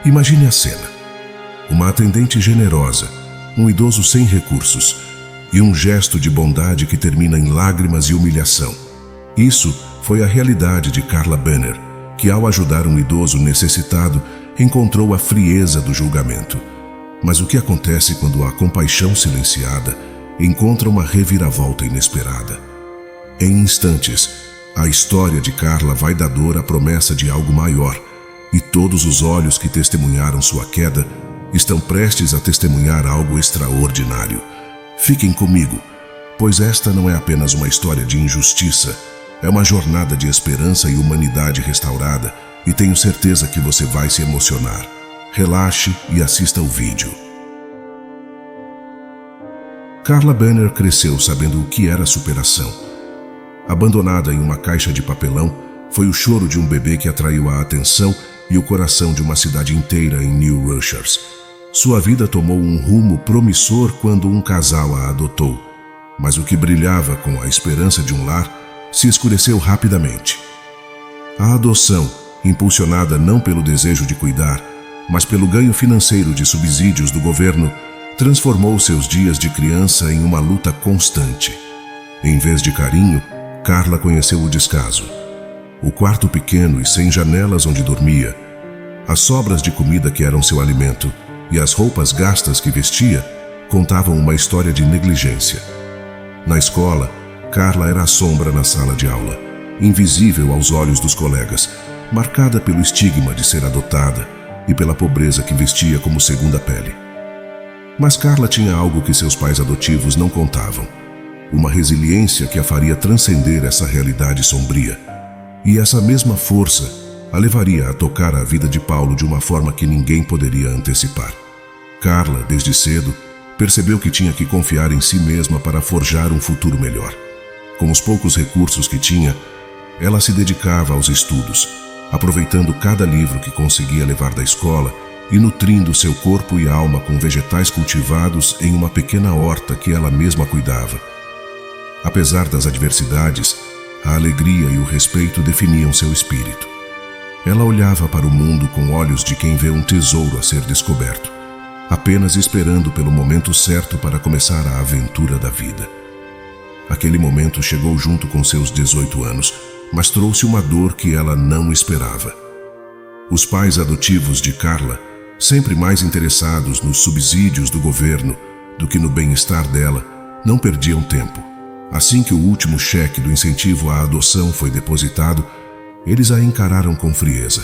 Imagine a cena. Uma atendente generosa, um idoso sem recursos e um gesto de bondade que termina em lágrimas e humilhação. Isso foi a realidade de Carla Benner, que ao ajudar um idoso necessitado, encontrou a frieza do julgamento. Mas o que acontece quando a compaixão silenciada encontra uma reviravolta inesperada? Em instantes, a história de Carla vai da dor à promessa de algo maior, e todos os olhos que testemunharam sua queda estão prestes a testemunhar algo extraordinário. Fiquem comigo, pois esta não é apenas uma história de injustiça, é uma jornada de esperança e humanidade restaurada, e tenho certeza que você vai se emocionar. Relaxe e assista o vídeo. Carla Benner cresceu sabendo o que era superação. Abandonada em uma caixa de papelão, foi o choro de um bebê que atraiu a atenção e o coração de uma cidade inteira em New Rochers. Sua vida tomou um rumo promissor quando um casal a adotou, mas o que brilhava com a esperança de um lar se escureceu rapidamente. A adoção, impulsionada não pelo desejo de cuidar, mas pelo ganho financeiro de subsídios do governo, transformou seus dias de criança em uma luta constante. Em vez de carinho, Carla conheceu o descaso. O quarto pequeno e sem janelas onde dormia, as sobras de comida que eram seu alimento e as roupas gastas que vestia contavam uma história de negligência. Na escola, Carla era a sombra na sala de aula, invisível aos olhos dos colegas, marcada pelo estigma de ser adotada e pela pobreza que vestia como segunda pele. Mas Carla tinha algo que seus pais adotivos não contavam, uma resiliência que a faria transcender essa realidade sombria. E essa mesma força a levaria a tocar a vida de Paulo de uma forma que ninguém poderia antecipar. Carla, desde cedo, percebeu que tinha que confiar em si mesma para forjar um futuro melhor. Com os poucos recursos que tinha, ela se dedicava aos estudos, aproveitando cada livro que conseguia levar da escola e nutrindo seu corpo e alma com vegetais cultivados em uma pequena horta que ela mesma cuidava. Apesar das adversidades, a alegria e o respeito definiam seu espírito. Ela olhava para o mundo com olhos de quem vê um tesouro a ser descoberto, apenas esperando pelo momento certo para começar a aventura da vida. Aquele momento chegou junto com seus 18 anos, mas trouxe uma dor que ela não esperava. Os pais adotivos de Carla, sempre mais interessados nos subsídios do governo do que no bem-estar dela, não perdiam tempo. Assim que o último cheque do incentivo à adoção foi depositado, eles a encararam com frieza.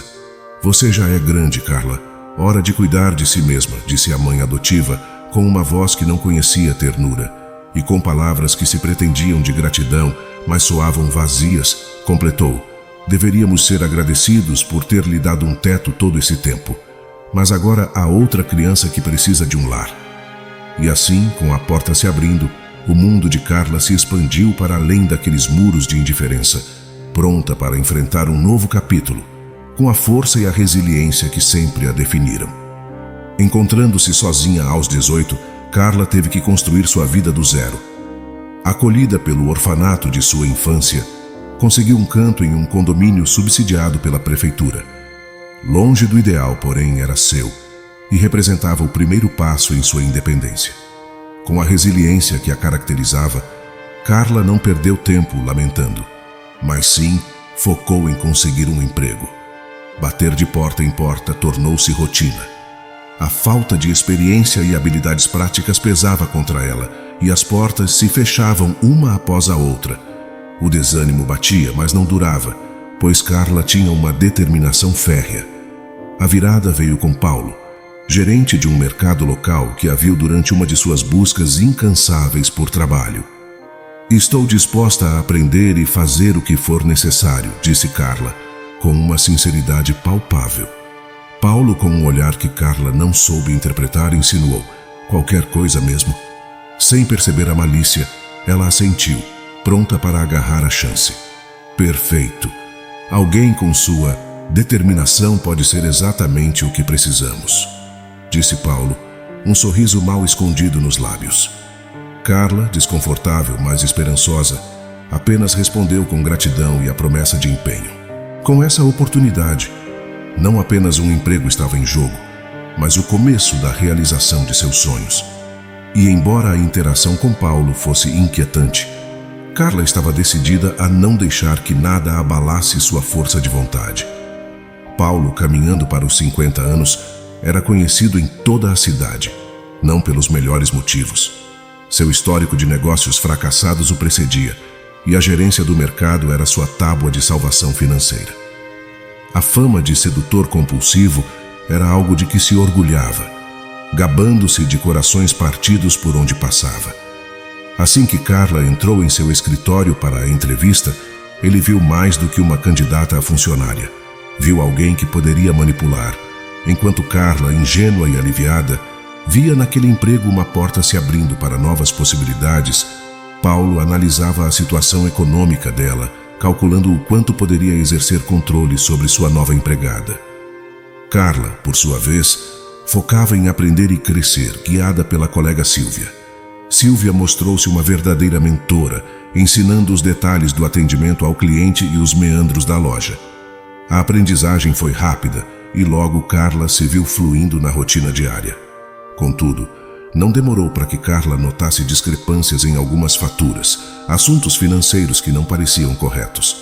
"Você já é grande, Carla. Hora de cuidar de si mesma", disse a mãe adotiva, com uma voz que não conhecia ternura, e com palavras que se pretendiam de gratidão, mas soavam vazias, completou: "Deveríamos ser agradecidos por ter lhe dado um teto todo esse tempo. Mas agora há outra criança que precisa de um lar." E assim, com a porta se abrindo, o mundo de Carla se expandiu para além daqueles muros de indiferença, pronta para enfrentar um novo capítulo, com a força e a resiliência que sempre a definiram. Encontrando-se sozinha aos 18, Carla teve que construir sua vida do zero. Acolhida pelo orfanato de sua infância, conseguiu um canto em um condomínio subsidiado pela prefeitura. Longe do ideal, porém, era seu, e representava o primeiro passo em sua independência. Com a resiliência que a caracterizava, Carla não perdeu tempo lamentando, mas sim focou em conseguir um emprego. Bater de porta em porta tornou-se rotina. A falta de experiência e habilidades práticas pesava contra ela, e as portas se fechavam uma após a outra. O desânimo batia, mas não durava, pois Carla tinha uma determinação férrea. A virada veio com Paulo, gerente de um mercado local que a viu durante uma de suas buscas incansáveis por trabalho. "Estou disposta a aprender e fazer o que for necessário", disse Carla, com uma sinceridade palpável. Paulo, com um olhar que Carla não soube interpretar, insinuou: "Qualquer coisa mesmo?" Sem perceber a malícia, ela assentiu, pronta para agarrar a chance. "Perfeito. Alguém com sua determinação pode ser exatamente o que precisamos", disse Paulo, um sorriso mal escondido nos lábios. Carla, desconfortável, mas esperançosa, apenas respondeu com gratidão e a promessa de empenho. Com essa oportunidade, não apenas um emprego estava em jogo, mas o começo da realização de seus sonhos. E embora a interação com Paulo fosse inquietante, Carla estava decidida a não deixar que nada abalasse sua força de vontade. Paulo, caminhando para os 50 anos, era conhecido em toda a cidade, não pelos melhores motivos. Seu histórico de negócios fracassados o precedia, e a gerência do mercado era sua tábua de salvação financeira. A fama de sedutor compulsivo era algo de que se orgulhava, gabando-se de corações partidos por onde passava. Assim que Carla entrou em seu escritório para a entrevista, ele viu mais do que uma candidata a funcionária. Viu alguém que poderia manipular, enquanto Carla, ingênua e aliviada, via naquele emprego uma porta se abrindo para novas possibilidades. Paulo analisava a situação econômica dela, calculando o quanto poderia exercer controle sobre sua nova empregada. Carla, por sua vez, focava em aprender e crescer, guiada pela colega Sílvia. Sílvia mostrou-se uma verdadeira mentora, ensinando os detalhes do atendimento ao cliente e os meandros da loja. A aprendizagem foi rápida e logo Carla se viu fluindo na rotina diária. Contudo, não demorou para que Carla notasse discrepâncias em algumas faturas, assuntos financeiros que não pareciam corretos.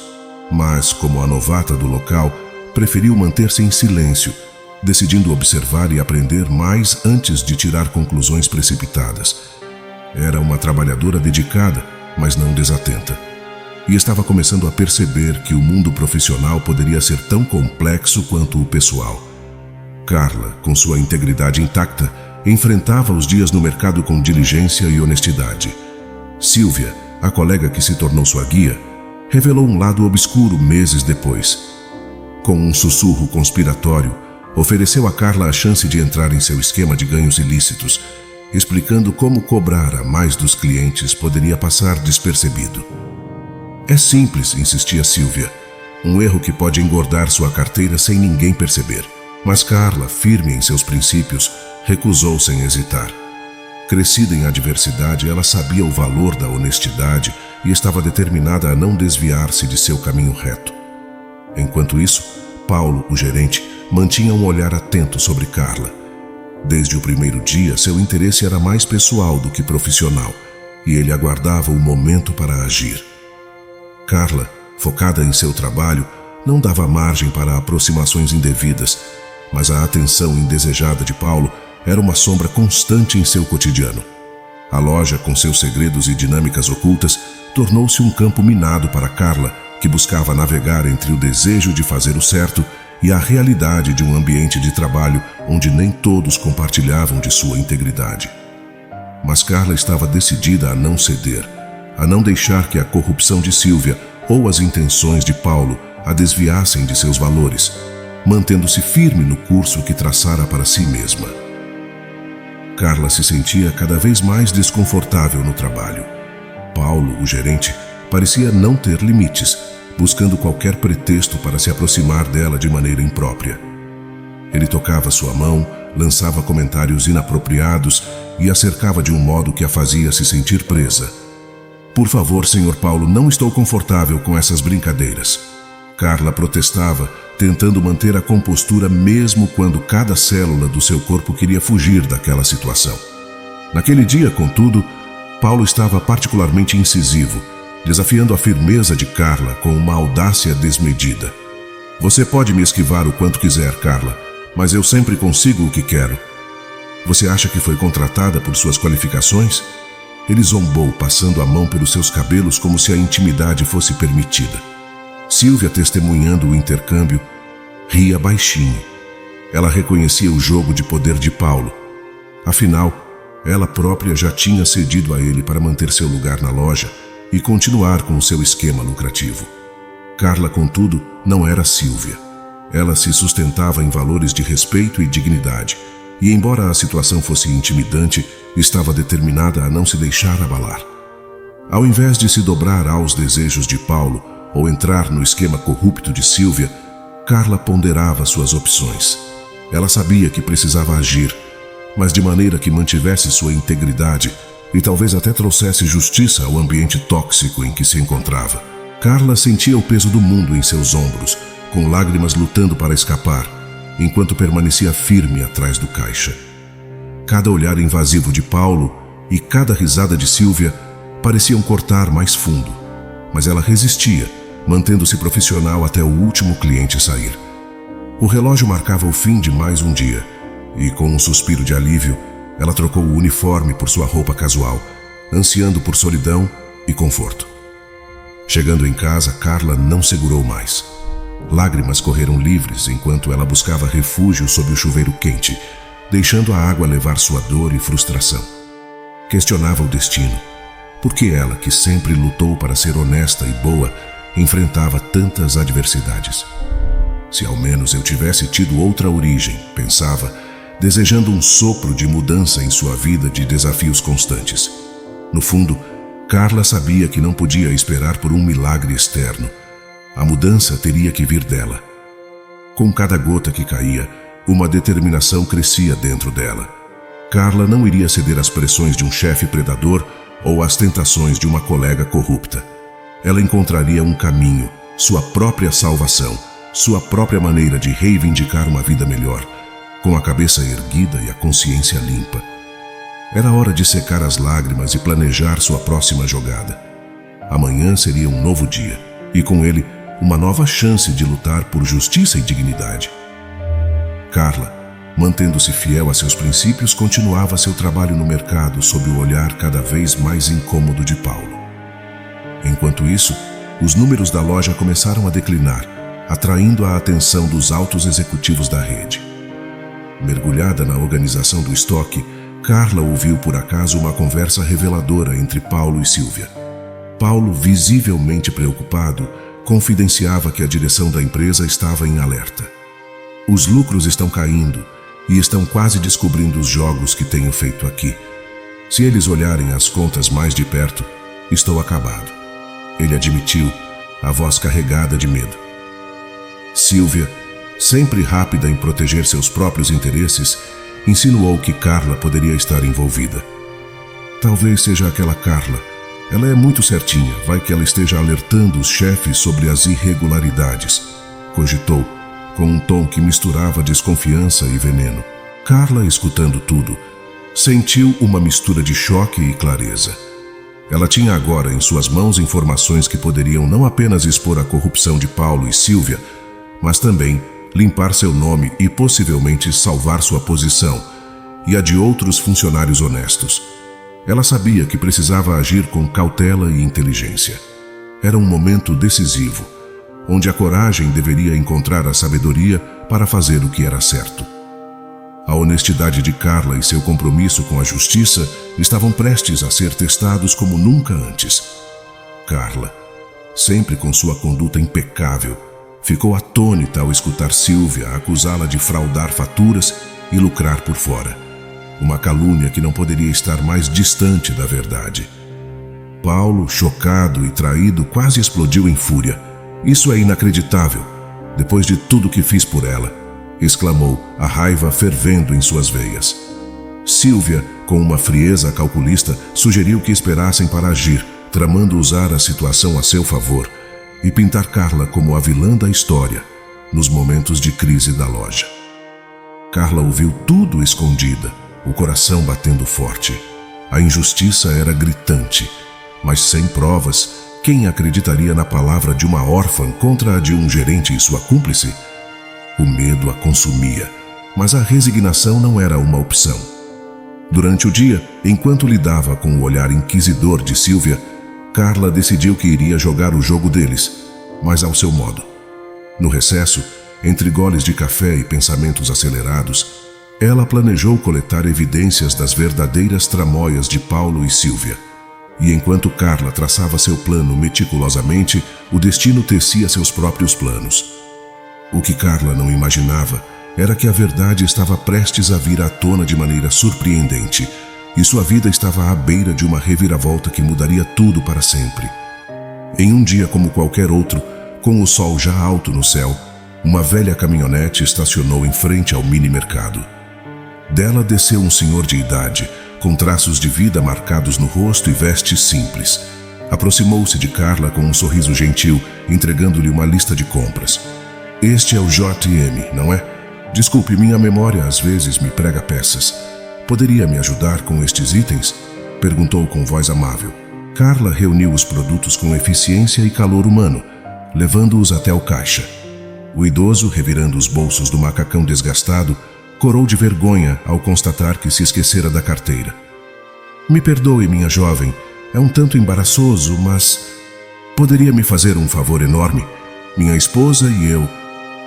Mas, como a novata do local, preferiu manter-se em silêncio, decidindo observar e aprender mais antes de tirar conclusões precipitadas. Era uma trabalhadora dedicada, mas não desatenta. E estava começando a perceber que o mundo profissional poderia ser tão complexo quanto o pessoal. Carla, com sua integridade intacta, enfrentava os dias no mercado com diligência e honestidade. Sílvia, a colega que se tornou sua guia, revelou um lado obscuro meses depois. Com um sussurro conspiratório, ofereceu a Carla a chance de entrar em seu esquema de ganhos ilícitos, explicando como cobrar a mais dos clientes poderia passar despercebido. É simples, insistia Sílvia, um erro que pode engordar sua carteira sem ninguém perceber. Mas Carla, firme em seus princípios, recusou sem hesitar. Crescida em adversidade, ela sabia o valor da honestidade e estava determinada a não desviar-se de seu caminho reto. Enquanto isso, Paulo, o gerente, mantinha um olhar atento sobre Carla. Desde o primeiro dia, seu interesse era mais pessoal do que profissional, e ele aguardava o momento para agir. Carla, focada em seu trabalho, não dava margem para aproximações indevidas, mas a atenção indesejada de Paulo era uma sombra constante em seu cotidiano. A loja, com seus segredos e dinâmicas ocultas, tornou-se um campo minado para Carla, que buscava navegar entre o desejo de fazer o certo e a realidade de um ambiente de trabalho onde nem todos compartilhavam de sua integridade. Mas Carla estava decidida a não ceder, a não deixar que a corrupção de Sílvia ou as intenções de Paulo a desviassem de seus valores, mantendo-se firme no curso que traçara para si mesma. Carla se sentia cada vez mais desconfortável no trabalho. Paulo, o gerente, parecia não ter limites, buscando qualquer pretexto para se aproximar dela de maneira imprópria. Ele tocava sua mão, lançava comentários inapropriados e a cercava de um modo que a fazia se sentir presa. "Por favor, Sr. Paulo, não estou confortável com essas brincadeiras." Carla protestava, tentando manter a compostura mesmo quando cada célula do seu corpo queria fugir daquela situação. Naquele dia, contudo, Paulo estava particularmente incisivo, desafiando a firmeza de Carla com uma audácia desmedida. "Você pode me esquivar o quanto quiser, Carla, mas eu sempre consigo o que quero. Você acha que foi contratada por suas qualificações?" Ele zombou, passando a mão pelos seus cabelos como se a intimidade fosse permitida. Sílvia, testemunhando o intercâmbio, ria baixinho. Ela reconhecia o jogo de poder de Paulo. Afinal, ela própria já tinha cedido a ele para manter seu lugar na loja e continuar com o seu esquema lucrativo. Carla, contudo, não era Sílvia. Ela se sustentava em valores de respeito e dignidade, e embora a situação fosse intimidante, estava determinada a não se deixar abalar. Ao invés de se dobrar aos desejos de Paulo ou entrar no esquema corrupto de Sílvia, Carla ponderava suas opções. Ela sabia que precisava agir, mas de maneira que mantivesse sua integridade e talvez até trouxesse justiça ao ambiente tóxico em que se encontrava. Carla sentia o peso do mundo em seus ombros, com lágrimas lutando para escapar, enquanto permanecia firme atrás do caixa. Cada olhar invasivo de Paulo e cada risada de Sílvia pareciam cortar mais fundo, mas ela resistia, mantendo-se profissional até o último cliente sair. O relógio marcava o fim de mais um dia, e com um suspiro de alívio, ela trocou o uniforme por sua roupa casual, ansiando por solidão e conforto. Chegando em casa, Carla não segurou mais. Lágrimas correram livres enquanto ela buscava refúgio sob o chuveiro quente, deixando a água levar sua dor e frustração. Questionava o destino. Por que ela, que sempre lutou para ser honesta e boa, enfrentava tantas adversidades? Se ao menos eu tivesse tido outra origem, pensava, desejando um sopro de mudança em sua vida de desafios constantes. No fundo, Carla sabia que não podia esperar por um milagre externo. A mudança teria que vir dela. Com cada gota que caía, uma determinação crescia dentro dela. Carla não iria ceder às pressões de um chefe predador ou às tentações de uma colega corrupta. Ela encontraria um caminho, sua própria salvação, sua própria maneira de reivindicar uma vida melhor, com a cabeça erguida e a consciência limpa. Era hora de secar as lágrimas e planejar sua próxima jogada. Amanhã seria um novo dia, e com ele, uma nova chance de lutar por justiça e dignidade. Carla, mantendo-se fiel a seus princípios, continuava seu trabalho no mercado sob o olhar cada vez mais incômodo de Paulo. Enquanto isso, os números da loja começaram a declinar, atraindo a atenção dos altos executivos da rede. Mergulhada na organização do estoque, Carla ouviu por acaso uma conversa reveladora entre Paulo e Sílvia. Paulo, visivelmente preocupado, confidenciava que a direção da empresa estava em alerta. Os lucros estão caindo e estão quase descobrindo os jogos que tenho feito aqui. Se eles olharem as contas mais de perto, estou acabado. Ele admitiu, a voz carregada de medo. Sílvia, sempre rápida em proteger seus próprios interesses, insinuou que Carla poderia estar envolvida. Talvez seja aquela Carla. Ela é muito certinha, vai que ela esteja alertando os chefes sobre as irregularidades, cogitou, com um tom que misturava desconfiança e veneno. Carla, escutando tudo, sentiu uma mistura de choque e clareza. Ela tinha agora em suas mãos informações que poderiam não apenas expor a corrupção de Paulo e Sílvia, mas também limpar seu nome e possivelmente salvar sua posição e a de outros funcionários honestos. Ela sabia que precisava agir com cautela e inteligência. Era um momento decisivo, onde a coragem deveria encontrar a sabedoria para fazer o que era certo. A honestidade de Carla e seu compromisso com a justiça estavam prestes a ser testados como nunca antes. Carla, sempre com sua conduta impecável, ficou atônita ao escutar Sílvia acusá-la de fraudar faturas e lucrar por fora. Uma calúnia que não poderia estar mais distante da verdade. Paulo, chocado e traído, quase explodiu em fúria. Isso é inacreditável. Depois de tudo que fiz por ela, exclamou, a raiva fervendo em suas veias. Sílvia, com uma frieza calculista, sugeriu que esperassem para agir, tramando usar a situação a seu favor e pintar Carla como a vilã da história nos momentos de crise da loja. Carla ouviu tudo escondida, o coração batendo forte. A injustiça era gritante, mas sem provas, quem acreditaria na palavra de uma órfã contra a de um gerente e sua cúmplice? O medo a consumia, mas a resignação não era uma opção. Durante o dia, enquanto lidava com o olhar inquisidor de Sílvia, Carla decidiu que iria jogar o jogo deles, mas ao seu modo. No recesso, entre goles de café e pensamentos acelerados, ela planejou coletar evidências das verdadeiras tramóias de Paulo e Sílvia. E enquanto Carla traçava seu plano meticulosamente, o destino tecia seus próprios planos. O que Carla não imaginava era que a verdade estava prestes a vir à tona de maneira surpreendente, e sua vida estava à beira de uma reviravolta que mudaria tudo para sempre. Em um dia como qualquer outro, com o sol já alto no céu, uma velha caminhonete estacionou em frente ao mini-mercado. Dela desceu um senhor de idade, com traços de vida marcados no rosto e vestes simples. Aproximou-se de Carla com um sorriso gentil, entregando-lhe uma lista de compras. Este é o JM, não é? Desculpe, minha memória às vezes me prega peças. Poderia me ajudar com estes itens? Perguntou com voz amável. Carla reuniu os produtos com eficiência e calor humano, levando-os até o caixa. O idoso, revirando os bolsos do macacão desgastado, corou de vergonha ao constatar que se esquecera da carteira. Me perdoe, minha jovem, é um tanto embaraçoso, mas poderia me fazer um favor enorme? Minha esposa e eu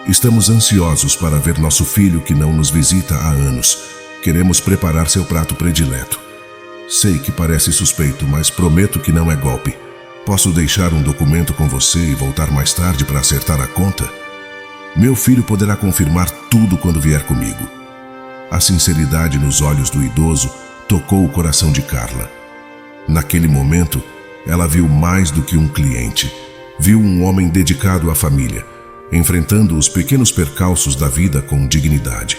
estamos ansiosos para ver nosso filho que não nos visita há anos. Queremos preparar seu prato predileto. Sei que parece suspeito, mas prometo que não é golpe. Posso deixar um documento com você e voltar mais tarde para acertar a conta? Meu filho poderá confirmar tudo quando vier comigo. A sinceridade nos olhos do idoso tocou o coração de Carla. Naquele momento, ela viu mais do que um cliente. Viu um homem dedicado à família, enfrentando os pequenos percalços da vida com dignidade.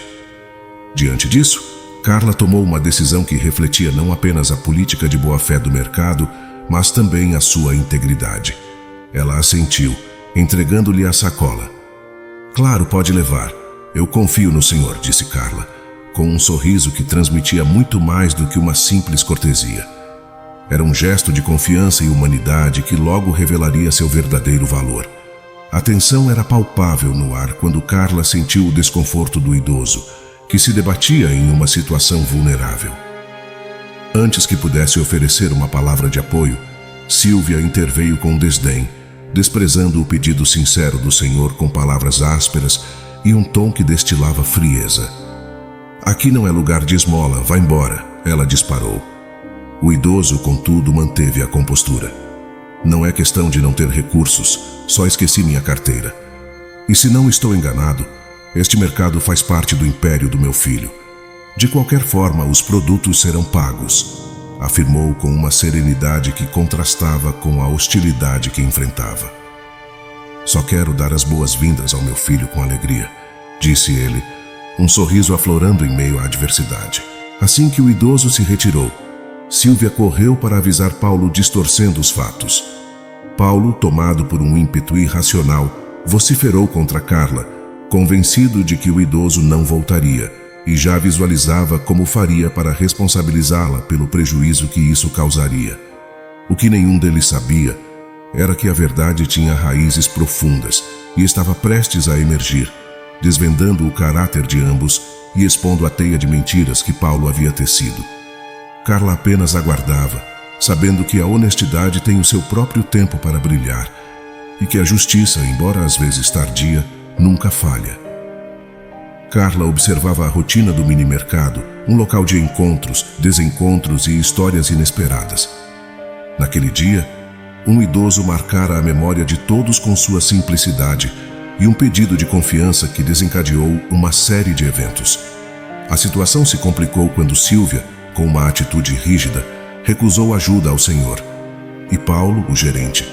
Diante disso, Carla tomou uma decisão que refletia não apenas a política de boa-fé do mercado, mas também a sua integridade. Ela assentiu, entregando-lhe a sacola. Claro, pode levar. Eu confio no senhor, disse Carla, com um sorriso que transmitia muito mais do que uma simples cortesia. Era um gesto de confiança e humanidade que logo revelaria seu verdadeiro valor. A tensão era palpável no ar quando Carla sentiu o desconforto do idoso, que se debatia em uma situação vulnerável. Antes que pudesse oferecer uma palavra de apoio, Sílvia interveio com desdém, desprezando o pedido sincero do senhor com palavras ásperas e um tom que destilava frieza. Aqui não é lugar de esmola, vá embora, ela disparou. O idoso, contudo, manteve a compostura. Não é questão de não ter recursos, só esqueci minha carteira. E se não estou enganado, este mercado faz parte do império do meu filho. De qualquer forma, os produtos serão pagos, afirmou com uma serenidade que contrastava com a hostilidade que enfrentava. Só quero dar as boas-vindas ao meu filho com alegria, disse ele, um sorriso aflorando em meio à adversidade. Assim que o idoso se retirou, Sílvia correu para avisar Paulo, distorcendo os fatos. Paulo, tomado por um ímpeto irracional, vociferou contra Carla, convencido de que o idoso não voltaria, e já visualizava como faria para responsabilizá-la pelo prejuízo que isso causaria. O que nenhum deles sabia era que a verdade tinha raízes profundas e estava prestes a emergir, desvendando o caráter de ambos e expondo a teia de mentiras que Paulo havia tecido. Carla apenas aguardava, sabendo que a honestidade tem o seu próprio tempo para brilhar e que a justiça, embora às vezes tardia, nunca falha. Carla observava a rotina do mini-mercado, um local de encontros, desencontros e histórias inesperadas. Naquele dia, um idoso marcara a memória de todos com sua simplicidade e um pedido de confiança que desencadeou uma série de eventos. A situação se complicou quando Sílvia, com uma atitude rígida, recusou ajuda ao senhor. E Paulo, o gerente,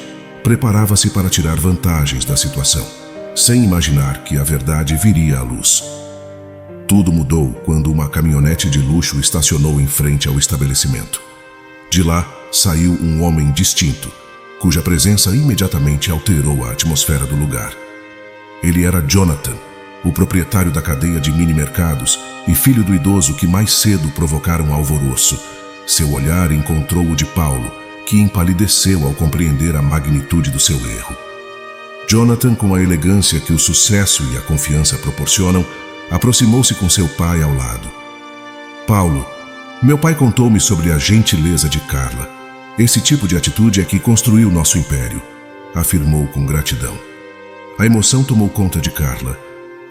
preparava-se para tirar vantagens da situação, sem imaginar que a verdade viria à luz. Tudo mudou quando uma caminhonete de luxo estacionou em frente ao estabelecimento. De lá saiu um homem distinto, cuja presença imediatamente alterou a atmosfera do lugar. Ele era Jonathan, o proprietário da cadeia de mini-mercados e filho do idoso que mais cedo provocara um alvoroço. Seu olhar encontrou o de Paulo, que empalideceu ao compreender a magnitude do seu erro. Jonathan, com a elegância que o sucesso e a confiança proporcionam, aproximou-se com seu pai ao lado. Paulo, meu pai contou-me sobre a gentileza de Carla. Esse tipo de atitude é que construiu nosso império, afirmou com gratidão. A emoção tomou conta de Carla.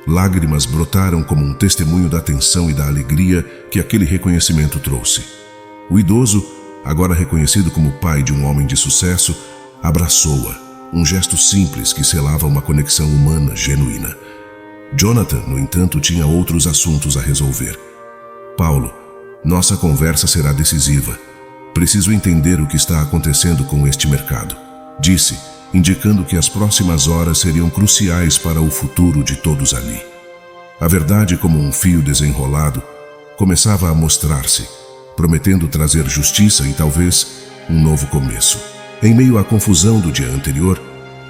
Lágrimas brotaram como um testemunho da atenção e da alegria que aquele reconhecimento trouxe. O idoso, agora reconhecido como pai de um homem de sucesso, abraçou-a, um gesto simples que selava uma conexão humana genuína. Jonathan, no entanto, tinha outros assuntos a resolver. Paulo, nossa conversa será decisiva. Preciso entender o que está acontecendo com este mercado, disse, indicando que as próximas horas seriam cruciais para o futuro de todos ali. A verdade, como um fio desenrolado, começava a mostrar-se, prometendo trazer justiça e talvez um novo começo. Em meio à confusão do dia anterior,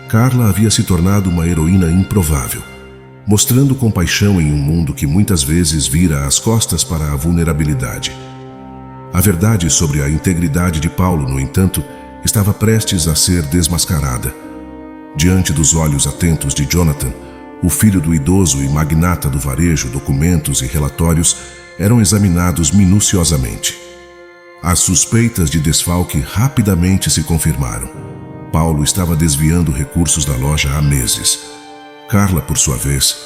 Carla havia se tornado uma heroína improvável. mostrando compaixão em um mundo que muitas vezes vira as costas para a vulnerabilidade. A verdade sobre a integridade de Paulo, no entanto, estava prestes a ser desmascarada. Diante dos olhos atentos de Jonathan, o filho do idoso e magnata do varejo, documentos e relatórios eram examinados minuciosamente. As suspeitas de desfalque rapidamente se confirmaram. Paulo estava desviando recursos da loja há meses. Carla, por sua vez,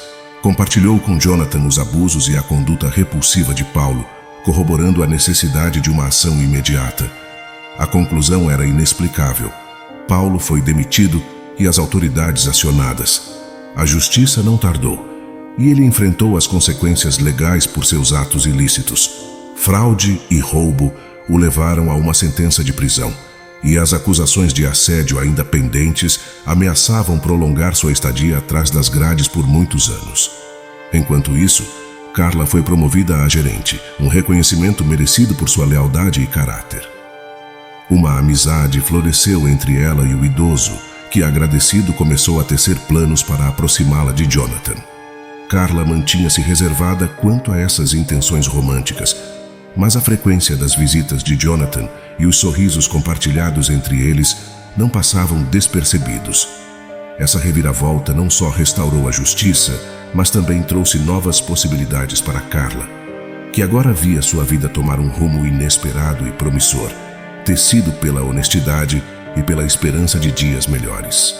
compartilhou com Jonathan os abusos e a conduta repulsiva de Paulo, corroborando a necessidade de uma ação imediata. A conclusão era inexplicável. Paulo foi demitido e as autoridades acionadas. A justiça não tardou, e ele enfrentou as consequências legais por seus atos ilícitos. Fraude e roubo o levaram a uma sentença de prisão, e as acusações de assédio ainda pendentes ameaçavam prolongar sua estadia atrás das grades por muitos anos. Enquanto isso, Carla foi promovida a gerente, um reconhecimento merecido por sua lealdade e caráter. Uma amizade floresceu entre ela e o idoso, que, agradecido, começou a tecer planos para aproximá-la de Jonathan. Carla mantinha-se reservada quanto a essas intenções românticas, mas a frequência das visitas de Jonathan e os sorrisos compartilhados entre eles não passavam despercebidos. Essa reviravolta não só restaurou a justiça, mas também trouxe novas possibilidades para Carla, que agora via sua vida tomar um rumo inesperado e promissor, tecido pela honestidade e pela esperança de dias melhores.